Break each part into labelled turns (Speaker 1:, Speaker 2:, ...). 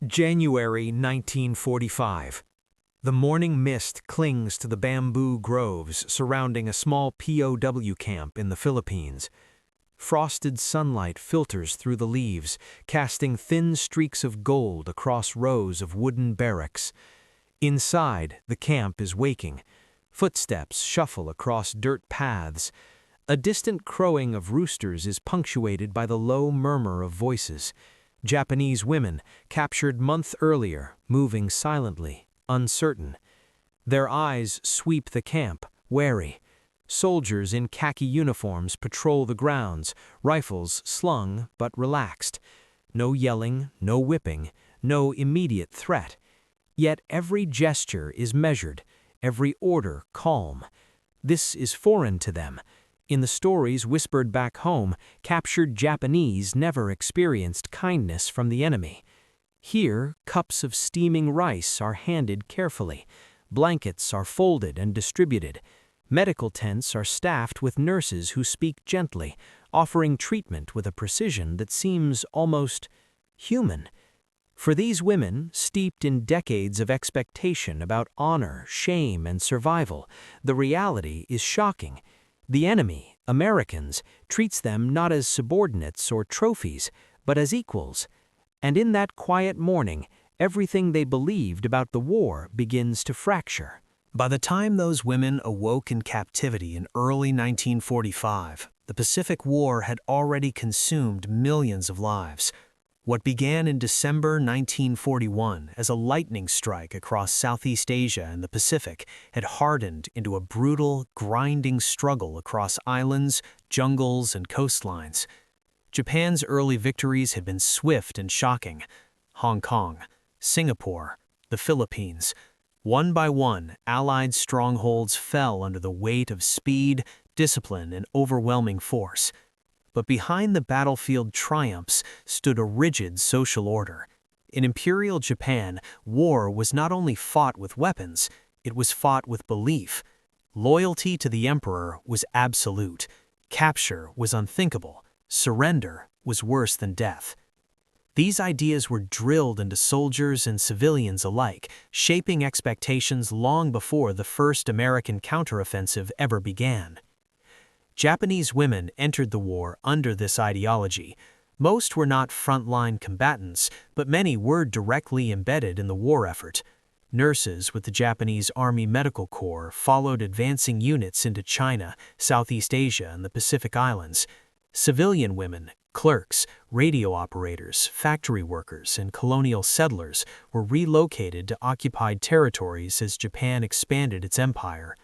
Speaker 1: January 1945. The morning mist clings to the bamboo groves surrounding a small POW camp in the Philippines. Frosted sunlight filters through the leaves, casting thin streaks of gold across rows of wooden barracks. Inside, the camp is waking. Footsteps shuffle across dirt paths. A distant crowing of roosters is punctuated by the low murmur of voices. Japanese women, captured months earlier, moving silently, uncertain. Their eyes sweep the camp, wary. Soldiers in khaki uniforms patrol the grounds, rifles slung but relaxed. No yelling, no whipping, no immediate threat. Yet every gesture is measured, every order calm. This is foreign to them. In the stories whispered back home, captured Japanese never experienced kindness from the enemy. Here, cups of steaming rice are handed carefully. Blankets are folded and distributed. Medical tents are staffed with nurses who speak gently, offering treatment with a precision that seems almost human. For these women, steeped in decades of expectation about honor, shame, and survival, the reality is shocking. The enemy, Americans, treats them not as subordinates or trophies, but as equals. And in that quiet morning, everything they believed about the war begins to fracture.
Speaker 2: By the time those women awoke in captivity in early 1945, the Pacific War had already consumed millions of lives. What began in December 1941 as a lightning strike across Southeast Asia and the Pacific had hardened into a brutal, grinding struggle across islands, jungles, and coastlines. Japan's early victories had been swift and shocking. Hong Kong, Singapore, the Philippines. One by one, Allied strongholds fell under the weight of speed, discipline, and overwhelming force. But behind the battlefield triumphs stood a rigid social order. In Imperial Japan, war was not only fought with weapons, it was fought with belief. Loyalty to the emperor was absolute. Capture was unthinkable. Surrender was worse than death. These ideas were drilled into soldiers and civilians alike, shaping expectations long before the first American counteroffensive ever began. Japanese women entered the war under this ideology. Most were not frontline combatants, but many were directly embedded in the war effort. Nurses with the Japanese Army Medical Corps followed advancing units into China, Southeast Asia, and the Pacific Islands. Civilian women, clerks, radio operators, factory workers, and colonial settlers were relocated to occupied territories as Japan expanded its empire.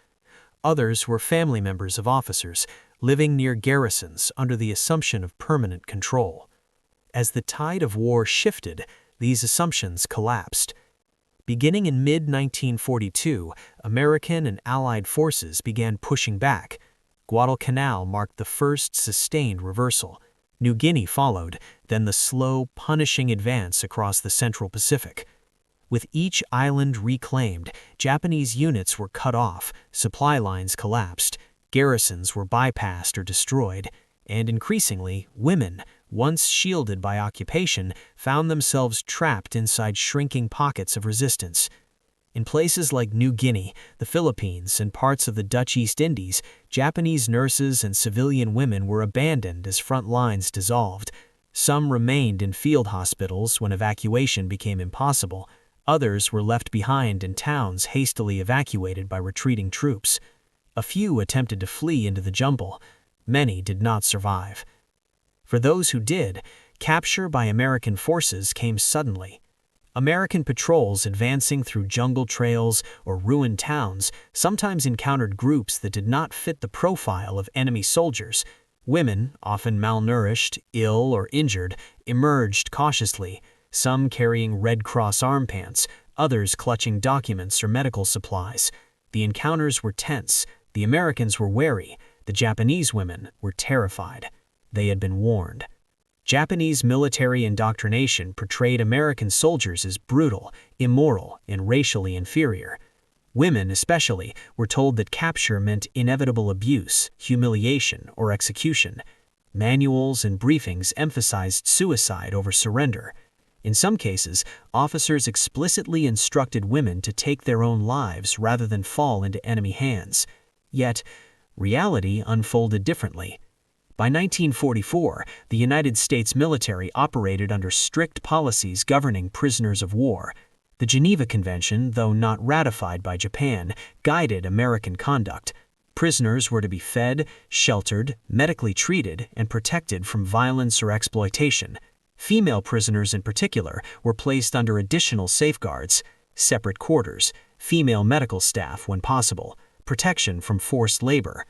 Speaker 2: Others were family members of officers, living near garrisons under the assumption of permanent control. As the tide of war shifted, these assumptions collapsed. Beginning in mid-1942, American and Allied forces began pushing back. Guadalcanal marked the first sustained reversal. New Guinea followed, then the slow, punishing advance across the Central Pacific. With each island reclaimed, Japanese units were cut off, supply lines collapsed, garrisons were bypassed or destroyed, and increasingly, women, once shielded by occupation, found themselves trapped inside shrinking pockets of resistance. In places like New Guinea, the Philippines, and parts of the Dutch East Indies, Japanese nurses and civilian women were abandoned as front lines dissolved. Some remained in field hospitals when evacuation became impossible. Others were left behind in towns hastily evacuated by retreating troops. A few attempted to flee into the jungle. Many did not survive. For those who did, capture by American forces came suddenly. American patrols advancing through jungle trails or ruined towns sometimes encountered groups that did not fit the profile of enemy soldiers. Women, often malnourished, ill, or injured, emerged cautiously, some carrying Red Cross arm pants, others clutching documents or medical supplies. The encounters were tense. The Americans were wary. The Japanese women were terrified. They had been warned. Japanese military indoctrination portrayed American soldiers as brutal, immoral, and racially inferior. Women, especially, were told that capture meant inevitable abuse, humiliation, or execution. Manuals and briefings emphasized suicide over surrender. In some cases, officers explicitly instructed women to take their own lives rather than fall into enemy hands. Yet, reality unfolded differently. By 1944, the United States military operated under strict policies governing prisoners of war. The Geneva Convention, though not ratified by Japan, guided American conduct. Prisoners were to be fed, sheltered, medically treated, and protected from violence or exploitation. Female prisoners in particular were placed under additional safeguards: separate quarters, female medical staff when possible, protection from forced labor.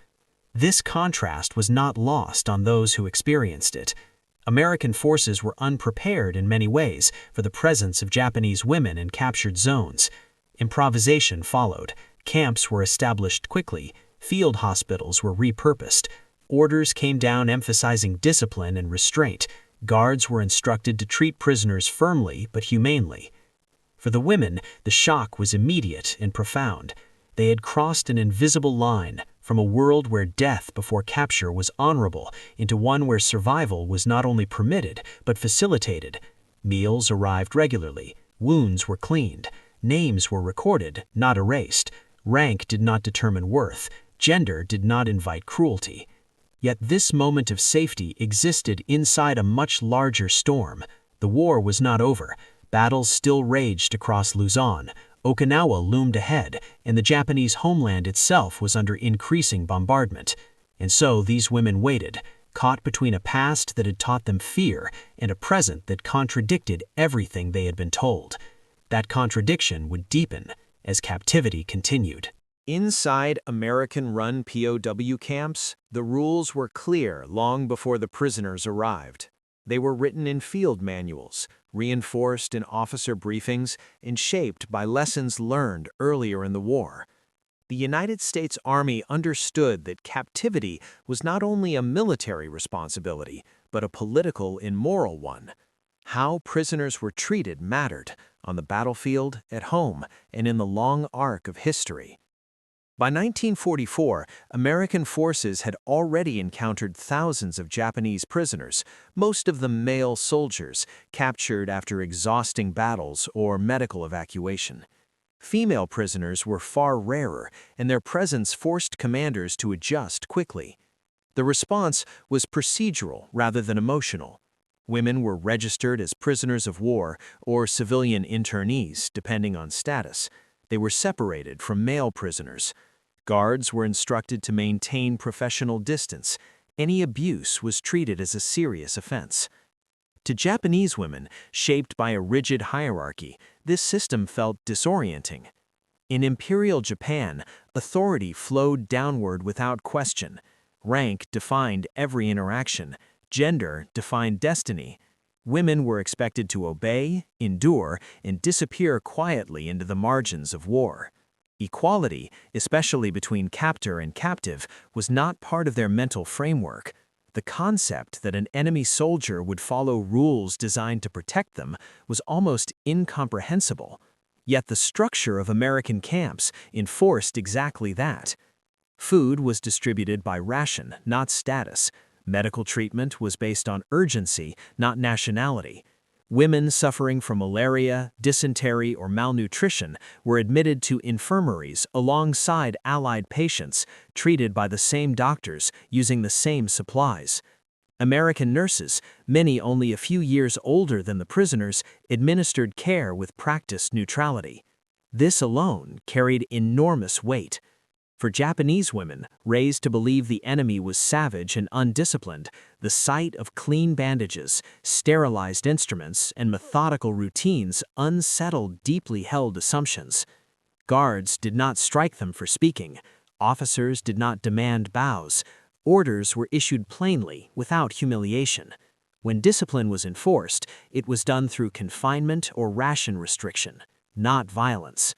Speaker 2: This contrast was not lost on those who experienced it. American forces were unprepared in many ways for the presence of Japanese women in captured zones. Improvisation followed. Camps were established quickly. Field hospitals were repurposed. Orders came down emphasizing discipline and restraint. Guards were instructed to treat prisoners firmly but humanely. For the women, the shock was immediate and profound. They had crossed an invisible line from a world where death before capture was honorable into one where survival was not only permitted but facilitated. Meals arrived regularly. Wounds were cleaned. Names were recorded, not erased. Rank did not determine worth. Gender did not invite cruelty. Yet this moment of safety existed inside a much larger storm. The war was not over. Battles still raged across Luzon. Okinawa loomed ahead, and the Japanese homeland itself was under increasing bombardment. And so these women waited, caught between a past that had taught them fear and a present that contradicted everything they had been told. That contradiction would deepen as captivity continued.
Speaker 1: Inside American-run POW camps, the rules were clear long before the prisoners arrived. They were written in field manuals, reinforced in officer briefings, and shaped by lessons learned earlier in the war. The United States Army understood that captivity was not only a military responsibility, but a political and moral one. How prisoners were treated mattered, on the battlefield, at home, and in the long arc of history. By 1944, American forces had already encountered thousands of Japanese prisoners, most of them male soldiers, captured after exhausting battles or medical evacuation. Female prisoners were far rarer, and their presence forced commanders to adjust quickly. The response was procedural rather than emotional. Women were registered as prisoners of war or civilian internees, depending on status. They were separated from male prisoners. Guards were instructed to maintain professional distance. Any abuse was treated as a serious offense. To Japanese women, shaped by a rigid hierarchy, this system felt disorienting. In Imperial Japan, authority flowed downward without question. Rank defined every interaction. Gender defined destiny. Women were expected to obey, endure, and disappear quietly into the margins of war. Equality, especially between captor and captive, was not part of their mental framework. The concept that an enemy soldier would follow rules designed to protect them was almost incomprehensible. Yet the structure of American camps enforced exactly that. Food was distributed by ration, not status. Medical treatment was based on urgency, not nationality. Women suffering from malaria, dysentery, or malnutrition were admitted to infirmaries alongside allied patients, treated by the same doctors using the same supplies. American nurses, many only a few years older than the prisoners, administered care with practiced neutrality. This alone carried enormous weight. For Japanese women, raised to believe the enemy was savage and undisciplined, the sight of clean bandages, sterilized instruments, and methodical routines unsettled deeply held assumptions. Guards did not strike them for speaking. Officers did not demand bows. Orders were issued plainly, without humiliation. When discipline was enforced, it was done through confinement or ration restriction, not violence.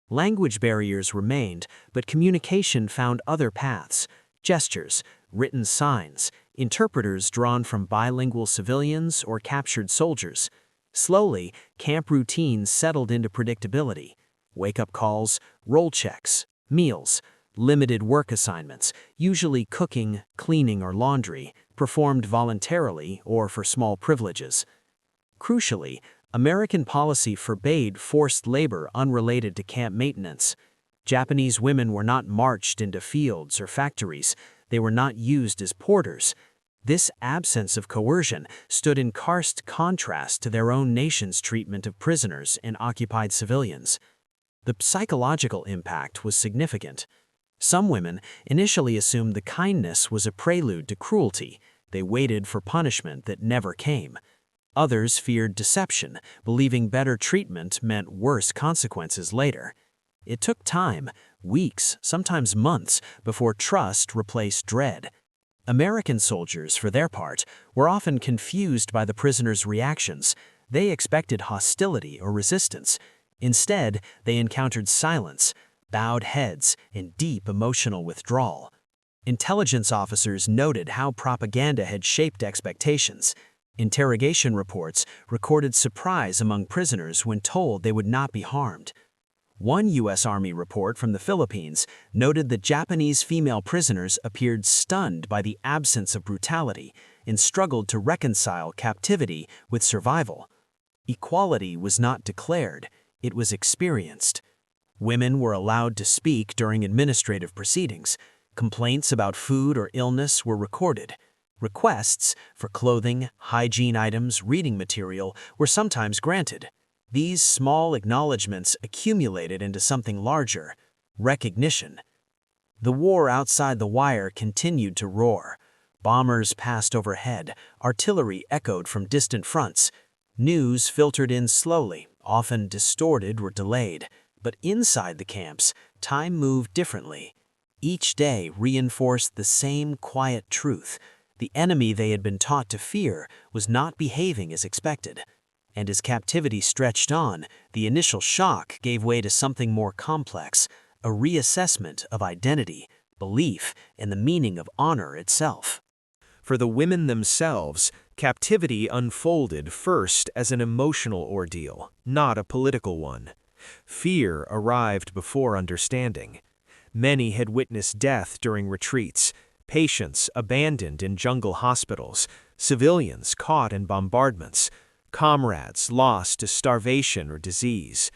Speaker 1: Language barriers remained, but communication found other paths: gestures, written signs, interpreters drawn from bilingual civilians or captured soldiers. Slowly, camp routines settled into predictability: wake-up calls, roll checks, meals, limited work assignments, usually cooking, cleaning, or laundry, performed voluntarily or for small privileges. Crucially,
Speaker 2: American policy forbade forced labor unrelated to camp maintenance. Japanese women were not marched into fields or factories. They were not used as porters. This absence of coercion stood in karst contrast to their own nation's treatment of prisoners and occupied civilians. The psychological impact was significant. Some women initially assumed the kindness was a prelude to cruelty. They waited for punishment that never came. Others feared deception, believing better treatment meant worse consequences later. It took time, weeks, sometimes months, before trust replaced dread. American soldiers, for their part, were often confused by the prisoners' reactions. They expected hostility or resistance. Instead, they encountered silence, bowed heads, and deep emotional withdrawal. Intelligence officers noted how propaganda had shaped expectations. Interrogation reports recorded surprise among prisoners when told they would not be harmed. One U.S. Army report from the Philippines noted that Japanese female prisoners appeared stunned by the absence of brutality and struggled to reconcile captivity with survival. Equality was not declared, it was experienced. Women were allowed to speak during administrative proceedings. Complaints about food or illness were recorded. Requests for clothing, hygiene items, reading material were sometimes granted. These small acknowledgments accumulated into something larger: recognition. The war outside the wire continued to roar. Bombers passed overhead, artillery echoed from distant fronts. News filtered in slowly, often distorted or delayed. But inside the camps, time moved differently. Each day reinforced the same quiet truth. The enemy they had been taught to fear was not behaving as expected. And as captivity stretched on, the initial shock gave way to something more complex, a reassessment of identity, belief, and the meaning of honor itself.
Speaker 1: For the women themselves, captivity unfolded first as an emotional ordeal, not a political one. Fear arrived before understanding. Many had witnessed death during retreats, patients abandoned in jungle hospitals, civilians caught in bombardments, comrades lost to starvation or disease.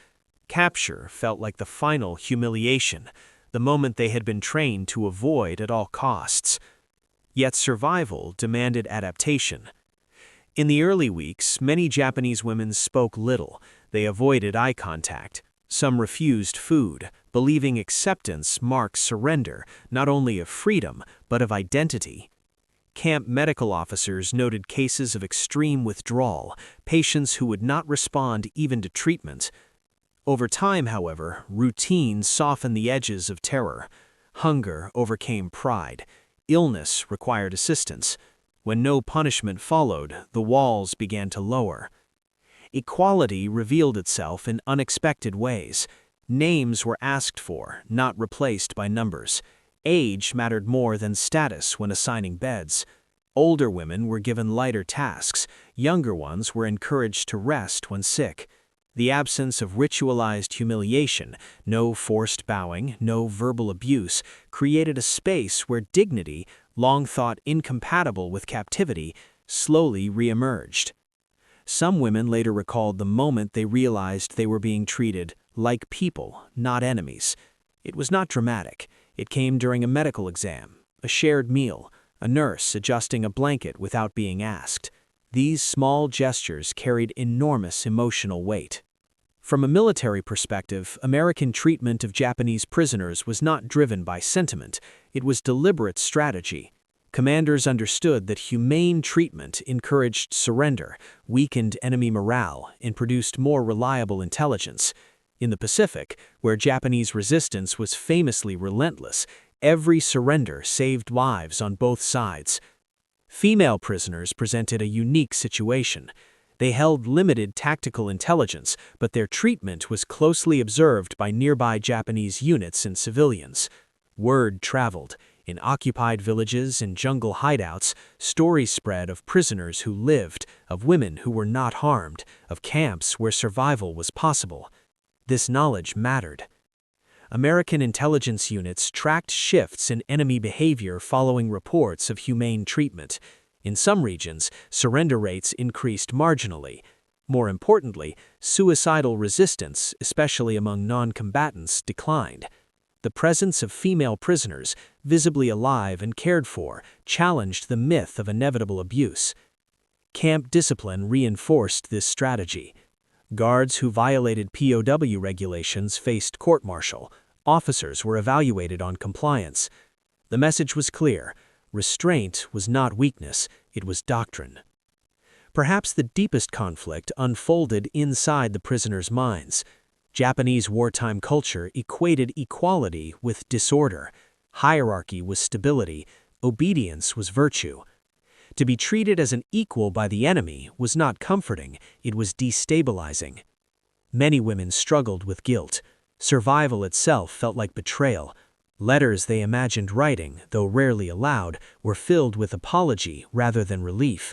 Speaker 1: Capture felt like the final humiliation, the moment they had been trained to avoid at all costs. Yet survival demanded adaptation. In the early weeks, many Japanese women spoke little. They avoided eye contact. Some refused food, believing acceptance marked surrender, not only of freedom, but of identity. Camp medical officers noted cases of extreme withdrawal, patients who would not respond even to treatment. Over time, however, routine softened the edges of terror. Hunger overcame pride. Illness required assistance. When no punishment followed, the walls began to lower. Equality revealed itself in unexpected ways. Names were asked for, not replaced by numbers. Age mattered more than status when assigning beds. Older women were given lighter tasks. Younger ones were encouraged to rest when sick. The absence of ritualized humiliation, no forced bowing, no verbal abuse, created a space where dignity, long thought incompatible with captivity, slowly reemerged. Some women later recalled the moment they realized they were being treated like people, not enemies. It was not dramatic. It came during a medical exam, a shared meal, a nurse adjusting a blanket without being asked. These small gestures carried enormous emotional weight. From a military perspective, American treatment of Japanese prisoners was not driven by sentiment. It was deliberate strategy. Commanders understood that humane treatment encouraged surrender, weakened enemy morale, and produced more reliable intelligence. In the Pacific, where Japanese resistance was famously relentless, every surrender saved lives on both sides. Female prisoners presented a unique situation. They held limited tactical intelligence, but their treatment was closely observed by nearby Japanese units and civilians. Word traveled. In occupied villages and jungle hideouts, stories spread of prisoners who lived, of women who were not harmed, of camps where survival was possible. This knowledge mattered. American intelligence units tracked shifts in enemy behavior following reports of humane treatment. In some regions, surrender rates increased marginally. More importantly, suicidal resistance, especially among non-combatants, declined. The presence of female prisoners, visibly alive and cared for, challenged the myth of inevitable abuse. Camp discipline reinforced this strategy. Guards who violated POW regulations faced court-martial. Officers were evaluated on compliance. The message was clear. Restraint was not weakness, it was doctrine. Perhaps the deepest conflict unfolded inside the prisoners' minds. Japanese wartime culture equated equality with disorder. Hierarchy was stability. Obedience was virtue. To be treated as an equal by the enemy was not comforting, it was destabilizing. Many women struggled with guilt. Survival itself felt like betrayal. Letters they imagined writing, though rarely aloud, were filled with apology rather than relief.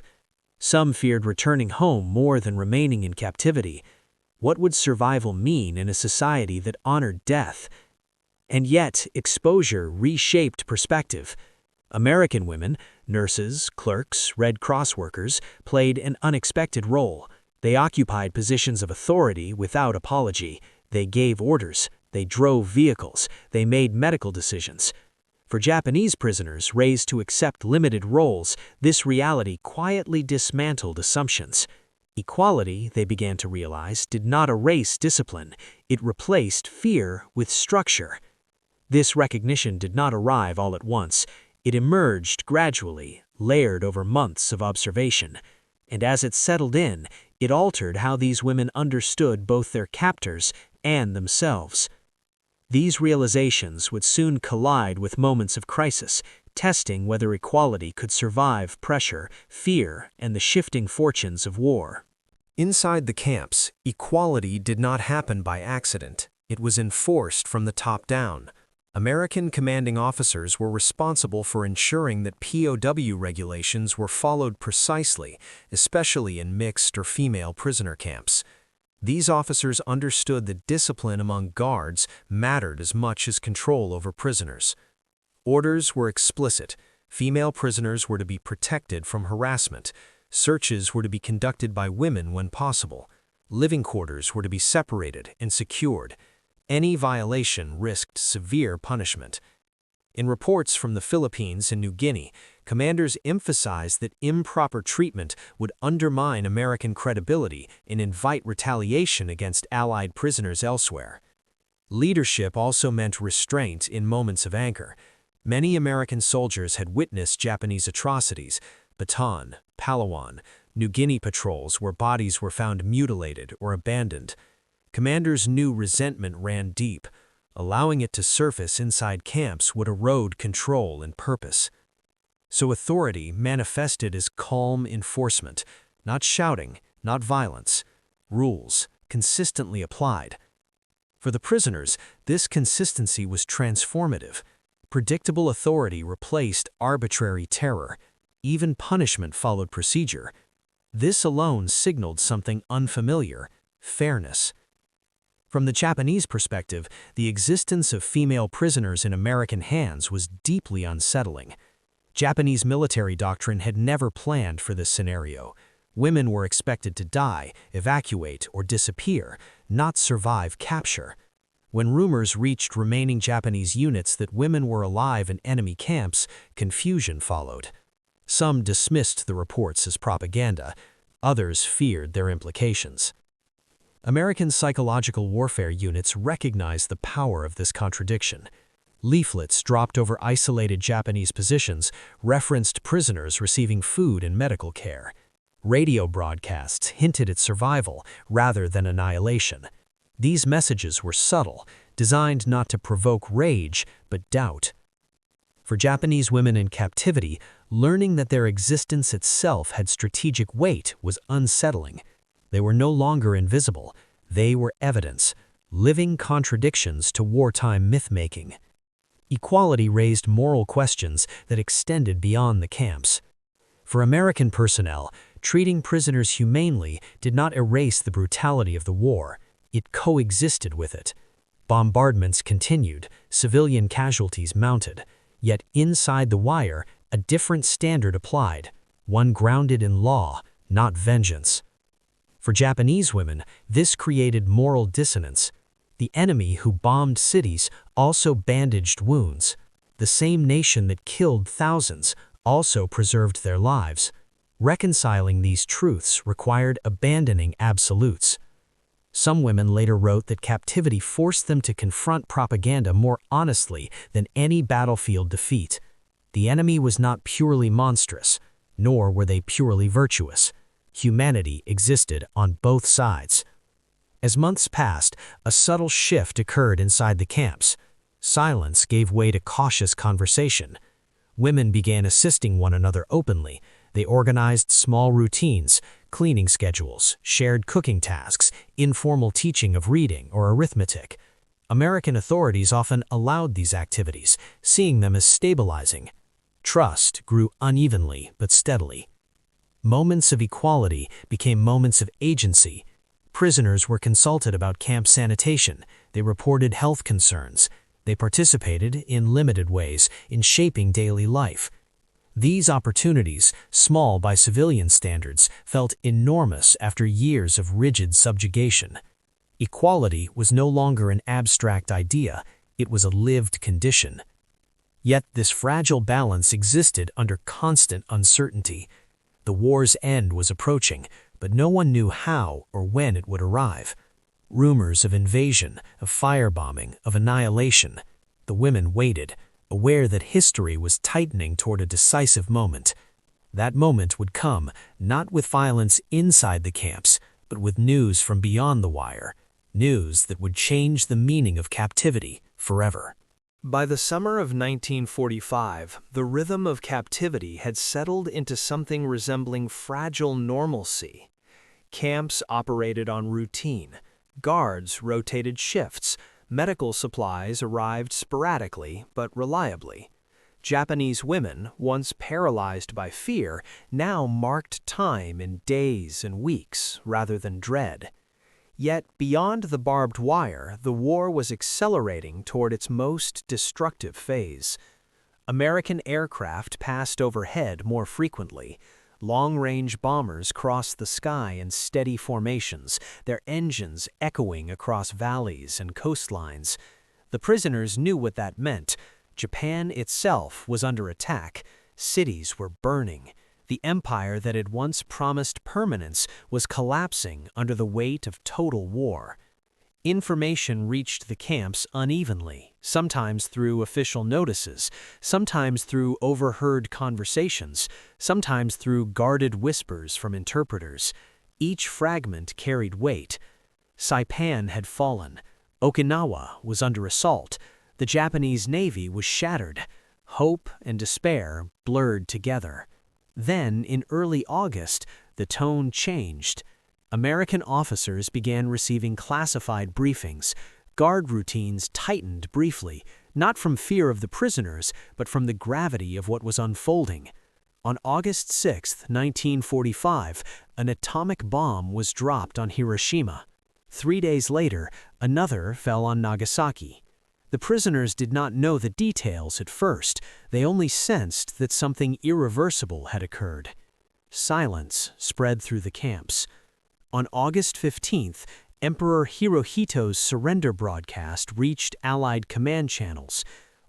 Speaker 1: Some feared returning home more than remaining in captivity. What would survival mean in a society that honored death? And yet, exposure reshaped perspective. American women, nurses, clerks, Red Cross workers, played an unexpected role. They occupied positions of authority without apology. They gave orders. They drove vehicles. They made medical decisions. For Japanese prisoners raised to accept limited roles, this reality quietly dismantled assumptions. Equality, they began to realize, did not erase discipline. It replaced fear with structure. This recognition did not arrive all at once. It emerged gradually, layered over months of observation. And as it settled in, it altered how these women understood both their captors and themselves. These realizations would soon collide with moments of crisis, testing whether equality could survive pressure, fear, and the shifting fortunes of war.
Speaker 2: Inside the camps, equality did not happen by accident. It was enforced from the top down. American commanding officers were responsible for ensuring that POW regulations were followed precisely, especially in mixed or female prisoner camps. These officers understood that discipline among guards mattered as much as control over prisoners. Orders were explicit. Female prisoners were to be protected from harassment. Searches were to be conducted by women when possible. Living quarters were to be separated and secured. Any violation risked severe punishment. In reports from the Philippines and New Guinea, commanders emphasized that improper treatment would undermine American credibility and invite retaliation against Allied prisoners elsewhere. Leadership also meant restraint in moments of anger. Many American soldiers had witnessed Japanese atrocities, Bataan, Palawan, New Guinea patrols where bodies were found mutilated or abandoned. Commanders knew resentment ran deep. Allowing it to surface inside camps would erode control and purpose. So authority manifested as calm enforcement, not shouting, not violence. Rules, consistently applied. For the prisoners, this consistency was transformative. Predictable authority replaced arbitrary terror. Even punishment followed procedure. This alone signaled something unfamiliar: fairness. From the Japanese perspective, the existence of female prisoners in American hands was deeply unsettling. Japanese military doctrine had never planned for this scenario. Women were expected to die, evacuate, or disappear, not survive capture. When rumors reached remaining Japanese units that women were alive in enemy camps, confusion followed. Some dismissed the reports as propaganda. Others feared their implications. American psychological warfare units recognized the power of this contradiction. Leaflets dropped over isolated Japanese positions referenced prisoners receiving food and medical care. Radio broadcasts hinted at survival rather than annihilation. These messages were subtle, designed not to provoke rage, but doubt. For Japanese women in captivity, learning that their existence itself had strategic weight was unsettling. They were no longer invisible. They were evidence, living contradictions to wartime myth-making. Equality raised moral questions that extended beyond the camps. For American personnel, treating prisoners humanely did not erase the brutality of the war. It coexisted with it. Bombardments continued, civilian casualties mounted. Yet inside the wire, a different standard applied, one grounded in law, not vengeance. For Japanese women, this created moral dissonance. The enemy who bombed cities also bandaged wounds. The same nation that killed thousands also preserved their lives. Reconciling these truths required abandoning absolutes. Some women later wrote that captivity forced them to confront propaganda more honestly than any battlefield defeat. The enemy was not purely monstrous, nor were they purely virtuous. Humanity existed on both sides. As months passed, a subtle shift occurred inside the camps. Silence gave way to cautious conversation. Women began assisting one another openly. They organized small routines, cleaning schedules, shared cooking tasks, informal teaching of reading or arithmetic. American authorities often allowed these activities, seeing them as stabilizing. Trust grew unevenly but steadily. Moments of equality became moments of agency. Prisoners were consulted about camp sanitation. They reported health concerns. They participated, in limited ways, in shaping daily life. These opportunities, small by civilian standards, felt enormous after years of rigid subjugation. Equality was no longer an abstract idea, it was a lived condition. Yet this fragile balance existed under constant uncertainty. The war's end was approaching, but no one knew how or when it would arrive. Rumors of invasion, of firebombing, of annihilation. The women waited, aware that history was tightening toward a decisive moment. That moment would come, not with violence inside the camps, but with news from beyond the wire. News that would change the meaning of captivity forever.
Speaker 1: By the summer of 1945, the rhythm of captivity had settled into something resembling fragile normalcy. Camps operated on routine. Guards rotated shifts. Medical supplies arrived sporadically but reliably. Japanese women, once paralyzed by fear, now marked time in days and weeks rather than dread. Yet, beyond the barbed wire, the war was accelerating toward its most destructive phase. American aircraft passed overhead more frequently. Long-range bombers crossed the sky in steady formations, their engines echoing across valleys and coastlines. The prisoners knew what that meant. Japan itself was under attack. Cities were burning. The empire that had once promised permanence was collapsing under the weight of total war. Information reached the camps unevenly, sometimes through official notices, sometimes through overheard conversations, sometimes through guarded whispers from interpreters. Each fragment carried weight. Saipan had fallen. Okinawa was under assault. The Japanese Navy was shattered. Hope and despair blurred together. Then, in early August, the tone changed. American officers began receiving classified briefings. Guard routines tightened briefly, not from fear of the prisoners, but from the gravity of what was unfolding. On August 6, 1945, an atomic bomb was dropped on Hiroshima. 3 days later, another fell on Nagasaki. The prisoners did not know the details at first. They only sensed that something irreversible had occurred. Silence spread through the camps. On August 15th, Emperor Hirohito's surrender broadcast reached Allied command channels.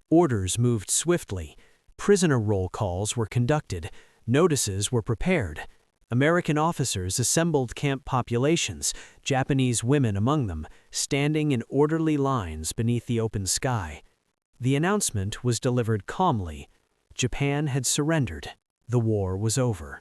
Speaker 1: Orders moved swiftly. Prisoner roll calls were conducted. Notices were prepared. American officers assembled camp populations, Japanese women among them, standing in orderly lines beneath the open sky. The announcement was delivered calmly. Japan had surrendered. The war was over.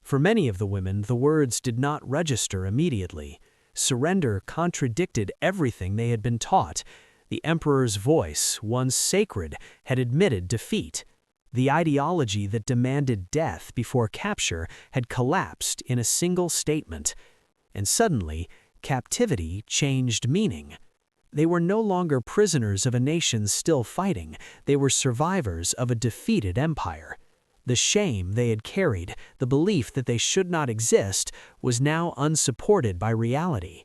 Speaker 1: For many of the women, the words did not register immediately. Surrender contradicted everything they had been taught. The emperor's voice, once sacred, had admitted defeat. The ideology that demanded death before capture had collapsed in a single statement. And suddenly, captivity changed meaning. They were no longer prisoners of a nation still fighting. They were survivors of a defeated empire. The shame they had carried, the belief that they should not exist, was now unsupported by reality.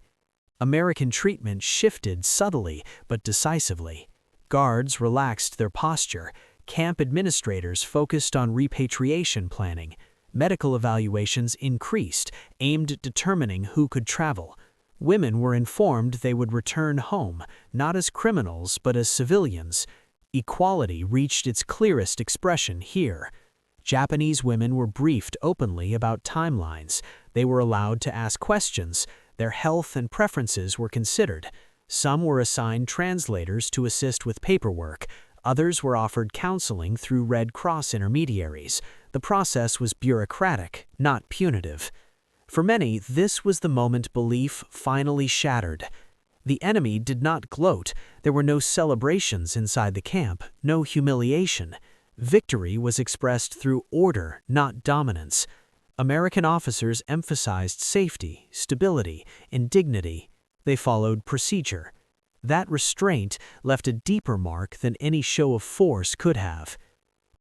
Speaker 1: American treatment shifted subtly but decisively. Guards relaxed their posture. Camp administrators focused on repatriation planning.
Speaker 2: Medical evaluations increased, aimed at determining who could travel. Women were informed they would return home, not as criminals but as civilians. Equality reached its clearest expression here. Japanese women were briefed openly about timelines. They were allowed to ask questions. Their health and preferences were considered. Some were assigned translators to assist with paperwork. Others were offered counseling through Red Cross intermediaries. The process was bureaucratic, not punitive. For many, this was the moment belief finally shattered. The enemy did not gloat. There were no celebrations inside the camp, no humiliation. Victory was expressed through order, not dominance. American officers emphasized safety, stability, and dignity. They followed procedure. That restraint left a deeper mark than any show of force could have.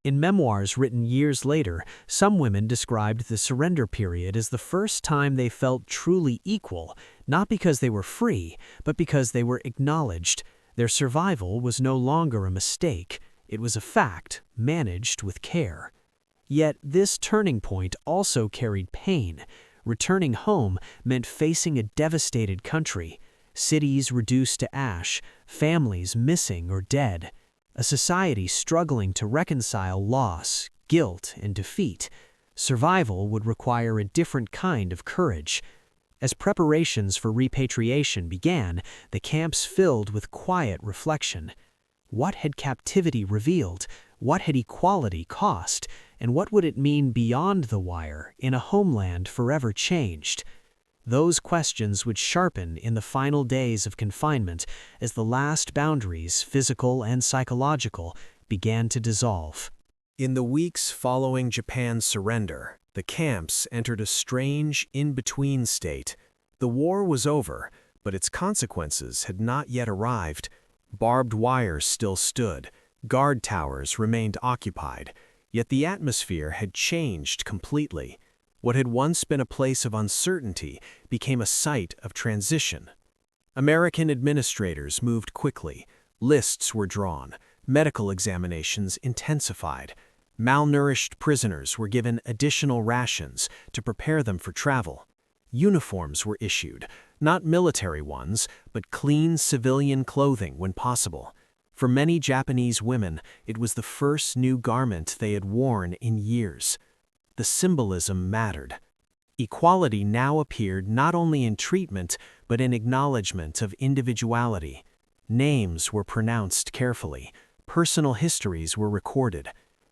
Speaker 2: In memoirs written years later, some women described the surrender period as the first time they felt truly equal, not because they were free, but because they were acknowledged. Their survival was no longer a mistake. It was a fact, managed with care. Yet this turning point also carried pain. Returning home meant facing a devastated country, cities reduced to ash, families missing or dead, a society struggling to reconcile loss, guilt, and defeat. Survival would require a different kind of courage. As preparations for repatriation began, the camps filled with quiet reflection. What had captivity revealed? What had equality cost? And what would it mean beyond the wire, in a homeland forever changed? Those questions would sharpen in the final days of confinement as the last boundaries, physical and psychological, began to dissolve.
Speaker 1: In the weeks following Japan's surrender, the camps entered a strange in-between state. The war was over, but its consequences had not yet arrived. Barbed wire still stood, guard towers remained occupied, yet the atmosphere had changed completely. What had once been a place of uncertainty became a site of transition. American administrators moved quickly. Lists were drawn. Medical examinations intensified. Malnourished prisoners were given additional rations to prepare them for travel. Uniforms were issued, not military ones, but clean civilian clothing when possible. For many Japanese women, it was the first new garment they had worn in years. The symbolism mattered. Equality now appeared not only in treatment, but in acknowledgement of individuality. Names were pronounced carefully. Personal histories were recorded.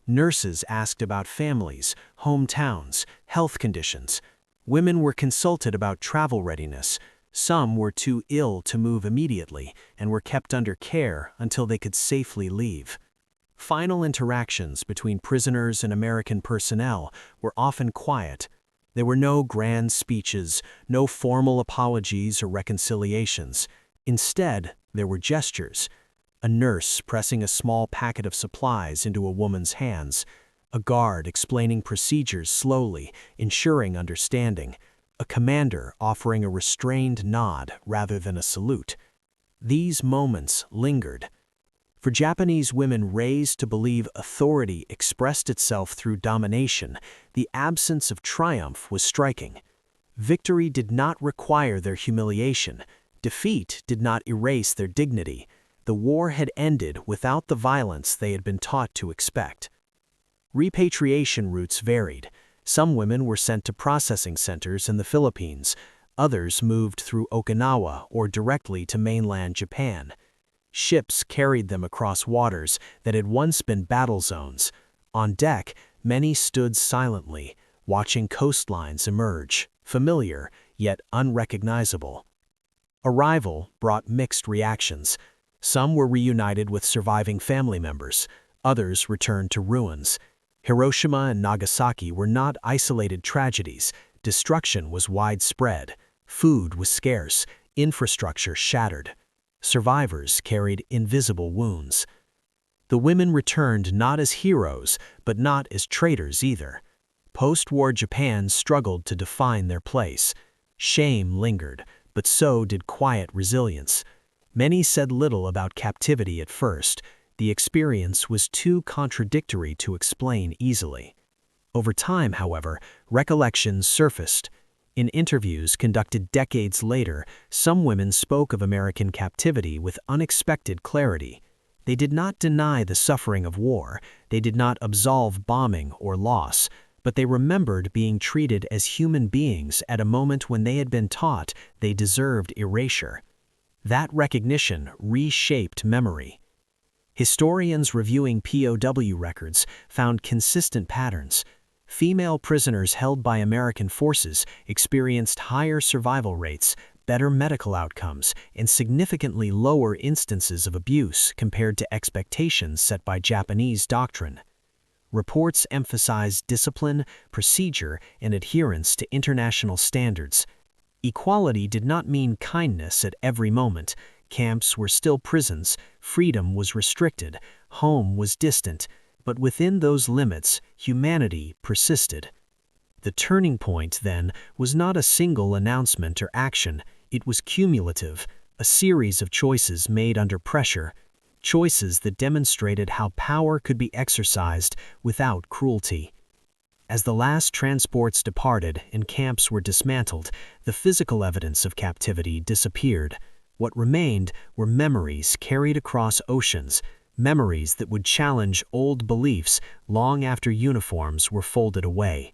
Speaker 1: Nurses asked about families, hometowns, health conditions. Women were consulted about travel readiness. Some were too ill to move immediately and were kept under care until they could safely leave. Final interactions between prisoners and American personnel were often quiet. There were no grand speeches, no formal apologies or reconciliations. Instead, there were gestures. A nurse pressing a small packet of supplies into a woman's hands. A guard explaining procedures slowly, ensuring understanding. A commander offering a restrained nod rather than a salute. These moments lingered. For Japanese women raised to believe authority expressed itself through domination, the absence of triumph was striking. Victory did not require their humiliation. Defeat did not erase their dignity. The war had ended without the violence they had been taught to expect. Repatriation routes varied. Some women were sent to processing centers in the Philippines. Others moved through Okinawa or directly to mainland Japan. Ships carried them across waters that had once been battle zones. On deck, many stood silently, watching coastlines emerge, familiar yet unrecognizable. Arrival brought mixed reactions. Some were reunited with surviving family members. Others returned to ruins. Hiroshima and Nagasaki were not isolated tragedies. Destruction was widespread. Food was scarce. Infrastructure shattered. Survivors carried invisible wounds. The women returned not as heroes, but not as traitors either. Post-war Japan struggled to define their place. Shame lingered, but so did quiet resilience. Many said little about captivity at first. The experience was too contradictory to explain easily.
Speaker 2: Over time, however, recollections surfaced. In interviews conducted decades later, some women spoke of American captivity with unexpected clarity. They did not deny the suffering of war, they did not absolve bombing or loss, but they remembered being treated as human beings at a moment when they had been taught they deserved erasure. That recognition reshaped memory. Historians reviewing POW records found consistent patterns. Female prisoners held by American forces experienced higher survival rates, better medical outcomes, and significantly lower instances of abuse compared to expectations set by Japanese doctrine. Reports emphasized discipline, procedure, and adherence to international standards. Equality did not mean kindness at every moment. Camps were still prisons, freedom was restricted, home was distant, but within those limits, humanity persisted. The turning point, then, was not a single announcement or action. It was cumulative, a series of choices made under pressure, choices that demonstrated how power could be exercised without cruelty. As the last transports departed and camps were dismantled, the physical evidence of captivity disappeared. What remained were memories carried across oceans, memories that would challenge old beliefs long after uniforms were folded away.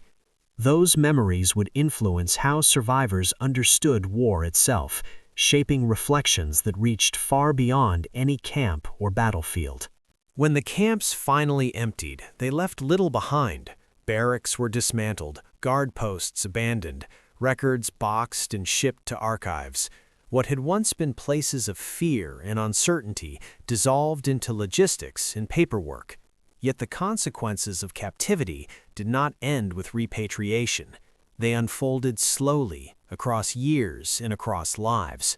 Speaker 2: Those memories would influence how survivors understood war itself, shaping reflections that reached far beyond any camp or battlefield.
Speaker 1: When the camps finally emptied, they left little behind. Barracks were dismantled, guard posts abandoned, records boxed and shipped to archives. What had once been places of fear and uncertainty dissolved into logistics and paperwork. Yet the consequences of captivity did not end with repatriation. They unfolded slowly, across years and across lives.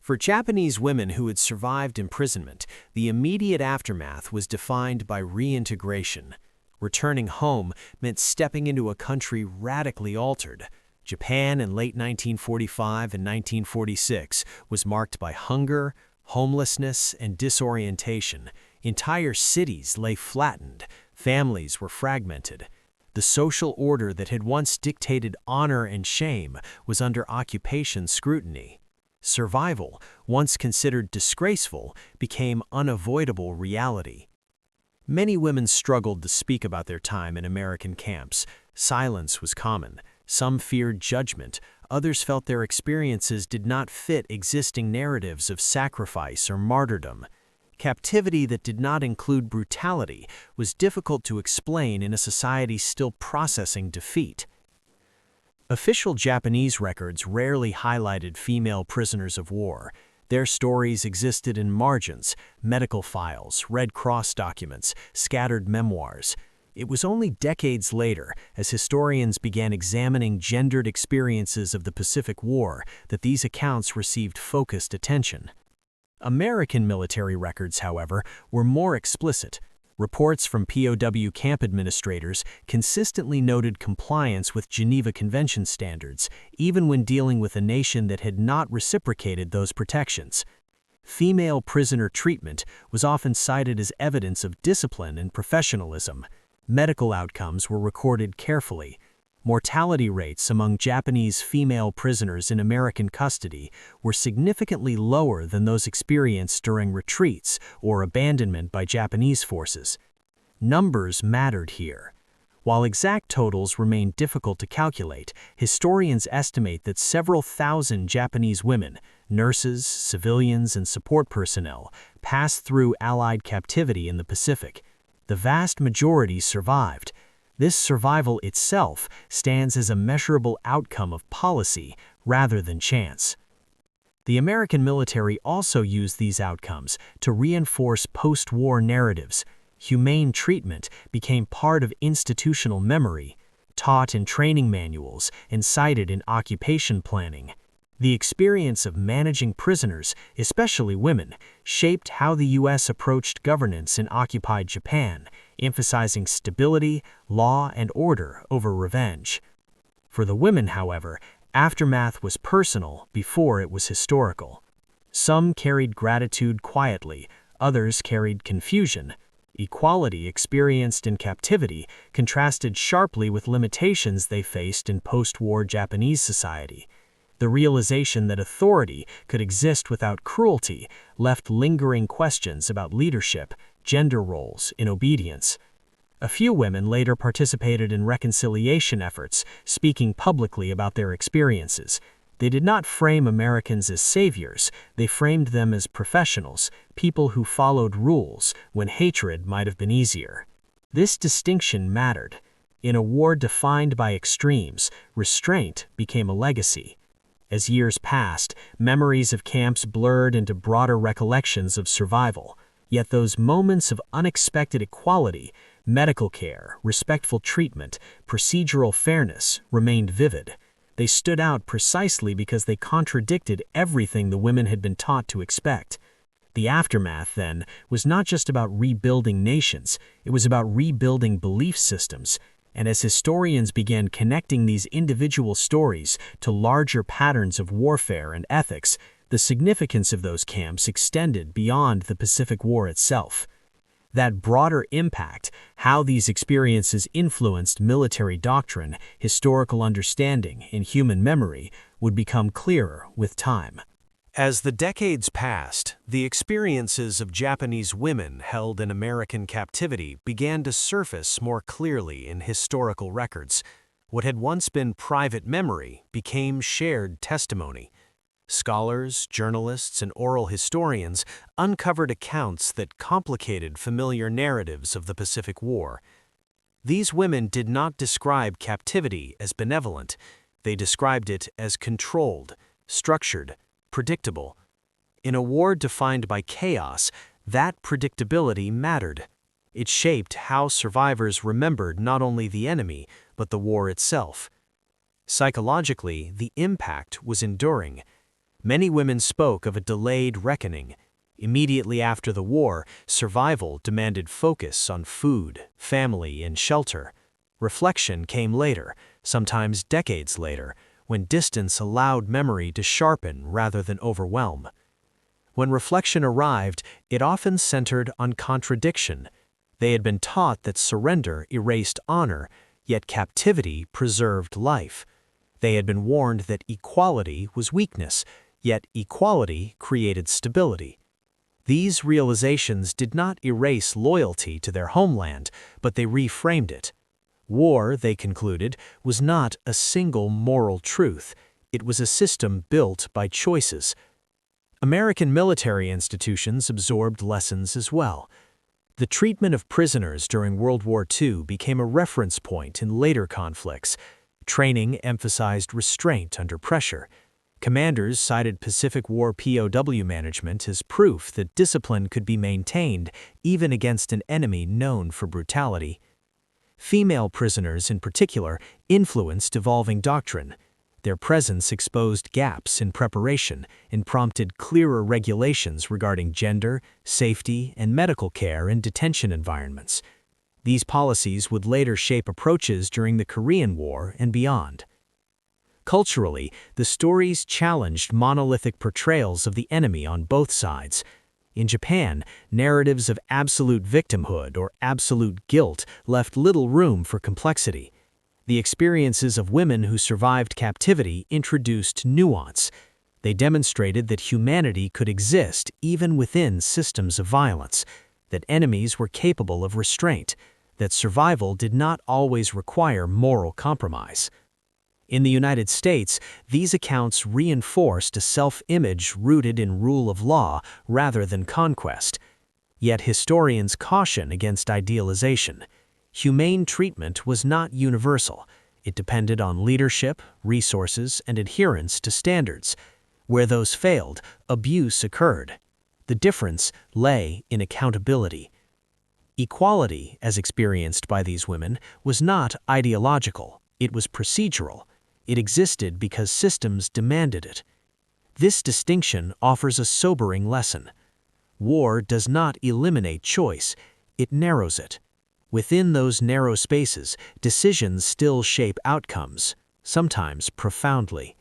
Speaker 1: For Japanese women who had survived imprisonment, the immediate aftermath was defined by reintegration. Returning home meant stepping into a country radically altered. Japan in late 1945 and 1946 was marked by hunger, homelessness, and disorientation. Entire cities lay flattened, families were fragmented. The social order that had once dictated honor and shame was under occupation scrutiny. Survival, once considered disgraceful, became unavoidable reality. Many women struggled to speak about their time in American camps. Silence was common. Some feared judgment, others felt their experiences did not fit existing narratives of sacrifice or martyrdom. Captivity that did not include brutality was difficult to explain in a society still processing defeat. Official Japanese records rarely highlighted female prisoners of war. Their stories existed in margins, medical files, Red Cross documents, scattered memoirs. It was only decades later, as historians began examining gendered experiences of the Pacific War, that these accounts received focused attention. American military records, however, were more explicit. Reports from POW camp administrators consistently noted compliance with Geneva Convention standards, even when dealing with a nation that had not reciprocated those protections. Female prisoner treatment was often cited as evidence of discipline and professionalism. Medical outcomes were recorded carefully. Mortality rates among Japanese female prisoners in American custody were significantly lower than those experienced during retreats or abandonment by Japanese forces. Numbers mattered here. While exact totals remain difficult to calculate, historians estimate that several thousand Japanese women, nurses, civilians, and support personnel passed through Allied captivity in the Pacific. The vast majority survived. This survival itself stands as a measurable outcome of policy rather than chance. The American military also used these outcomes to reinforce post-war narratives. Humane treatment became part of institutional memory, taught in training manuals and cited in occupation planning. The experience of managing prisoners, especially women, shaped how the U.S. approached governance in occupied Japan, emphasizing stability, law, and order over revenge. For the women, however, aftermath was personal before it was historical. Some carried gratitude quietly, others carried confusion.
Speaker 2: Equality experienced in captivity contrasted sharply with limitations they faced in post-war Japanese society. The realization that authority could exist without cruelty left lingering questions about leadership, gender roles, and obedience. A few women later participated in reconciliation efforts, speaking publicly about their experiences. They did not frame Americans as saviors, they framed them as professionals, people who followed rules when hatred might have been easier. This distinction mattered. In a war defined by extremes, restraint became a legacy. As years passed, memories of camps blurred into broader recollections of survival. Yet those moments of unexpected equality, medical care, respectful treatment, procedural fairness, remained vivid. They stood out precisely because they contradicted everything the women had been taught to expect. The aftermath, then, was not just about rebuilding nations, it was about rebuilding belief systems. And as historians began connecting these individual stories to larger patterns of warfare and ethics, the significance of those camps extended beyond the Pacific War itself. That broader impact, how these experiences influenced military doctrine, historical understanding, and human memory, would become clearer with time.
Speaker 1: As the decades passed, the experiences of Japanese women held in American captivity began to surface more clearly in historical records. What had once been private memory became shared testimony. Scholars, journalists, and oral historians uncovered accounts that complicated familiar narratives of the Pacific War. These women did not describe captivity as benevolent. They described it as controlled, structured, predictable. In a war defined by chaos, that predictability mattered. It shaped how survivors remembered not only the enemy, but the war itself. Psychologically, the impact was enduring. Many women spoke of a delayed reckoning. Immediately after the war, survival demanded focus on food, family, and shelter. Reflection came later, sometimes decades later, when distance allowed memory to sharpen rather than overwhelm. When reflection arrived, it often centered on contradiction. They had been taught that surrender erased honor, yet captivity preserved life. They had been warned that equality was weakness, yet equality created stability. These realizations did not erase loyalty to their homeland, but they reframed it. War, they concluded, was not a single moral truth. It was a system built by choices. American military institutions absorbed lessons as well. The treatment of prisoners during World War II became a reference point in later conflicts. Training emphasized restraint under pressure. Commanders cited Pacific War POW management as proof that discipline could be maintained even against an enemy known for brutality. Female prisoners, in particular, influenced evolving doctrine. Their presence exposed gaps in preparation and prompted clearer regulations regarding gender, safety, and medical care in detention environments. These policies would later shape approaches during the Korean War and beyond. Culturally, the stories challenged monolithic portrayals of the enemy on both sides. In Japan, narratives of absolute victimhood or absolute guilt left little room for complexity. The experiences of women who survived captivity introduced nuance. They demonstrated that humanity could exist even within systems of violence, that enemies were capable of restraint, that survival did not always require moral compromise. In the United States, these accounts reinforced a self-image rooted in rule of law rather than conquest. Yet historians caution against idealization. Humane treatment was not universal. It depended on leadership, resources, and adherence to standards. Where those failed, abuse occurred. The difference lay in accountability. Equality, as experienced by these women, was not ideological. It was procedural. It existed because systems demanded it. This distinction offers a sobering lesson. War does not eliminate choice, it narrows it. Within those narrow spaces, decisions still shape outcomes, sometimes profoundly.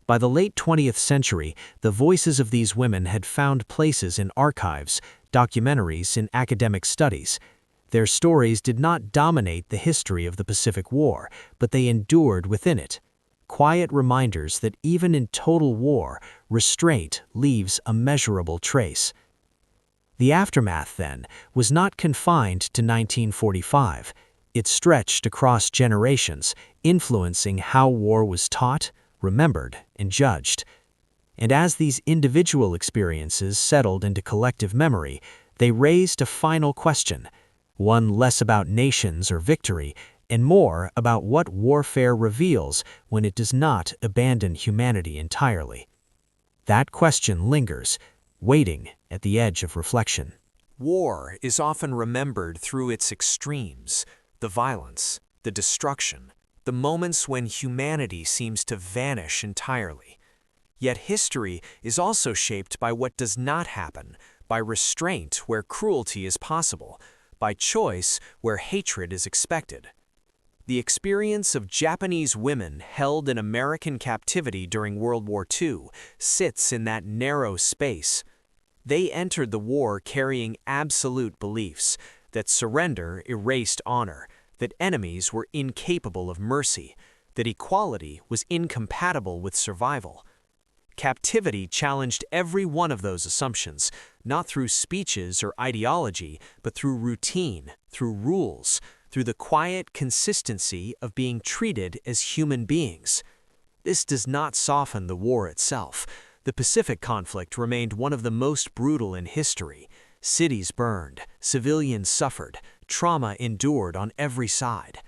Speaker 2: By the late 20th century, the voices of these women had found places in archives, documentaries, and academic studies. Their stories did not dominate the history of the Pacific War, but they endured within it. Quiet reminders that even in total war, restraint leaves a measurable trace. The aftermath, then, was not confined to 1945. It stretched across generations, influencing how war was taught, remembered, and judged. And as these individual experiences settled into collective memory, they raised a final question, one less about nations or victory, and more about what warfare reveals when it does not abandon humanity entirely. That question lingers, waiting at the edge of reflection.
Speaker 1: War is often remembered through its extremes, the violence, the destruction, the moments when humanity seems to vanish entirely. Yet history is also shaped by what does not happen, by restraint where cruelty is possible, by choice where hatred is expected. The experience of Japanese women held in American captivity during World War II sits in that narrow space. They entered the war carrying absolute beliefs that surrender erased honor, that enemies were incapable of mercy, that equality was incompatible with survival. Captivity challenged every one of those assumptions, not through speeches or ideology, but through routine, through rules, through the quiet consistency of being treated as human beings. This does not soften the war itself. The Pacific conflict remained one of the most brutal in history. Cities burned, civilians suffered, trauma endured on every side.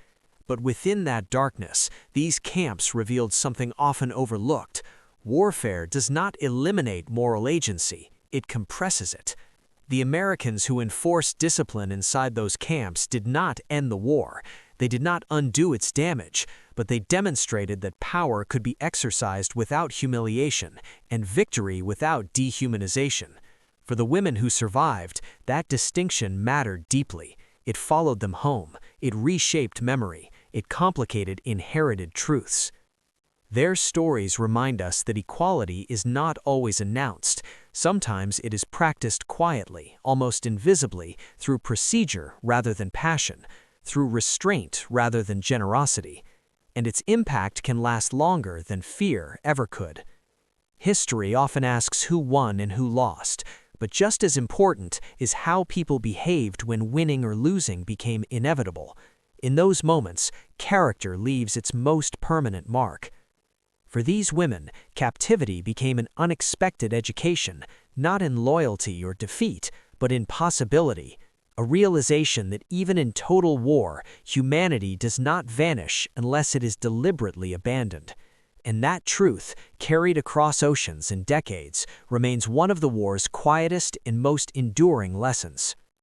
Speaker 1: But within that darkness, these camps revealed something often overlooked. Warfare does not eliminate moral agency, it compresses it. The Americans who enforced discipline inside those camps did not end the war. They did not undo its damage, but they demonstrated that power could be exercised without humiliation and victory without dehumanization. For the women who survived, that distinction mattered deeply. It followed them home, it reshaped memory, it complicated inherited truths. Their stories remind us that equality is not always announced. Sometimes it is practiced quietly, almost invisibly, through procedure rather than passion, through restraint rather than generosity. And its impact can last longer than fear ever could. History often asks who won and who lost, but just as important is how people behaved when winning or losing became inevitable. In those moments, character leaves its most permanent mark. For these women, captivity became an unexpected education, not in loyalty or defeat, but in possibility, a realization that even in total war, humanity does not vanish unless it is deliberately abandoned. And that truth, carried across oceans and decades, remains one of the war's quietest and most enduring lessons.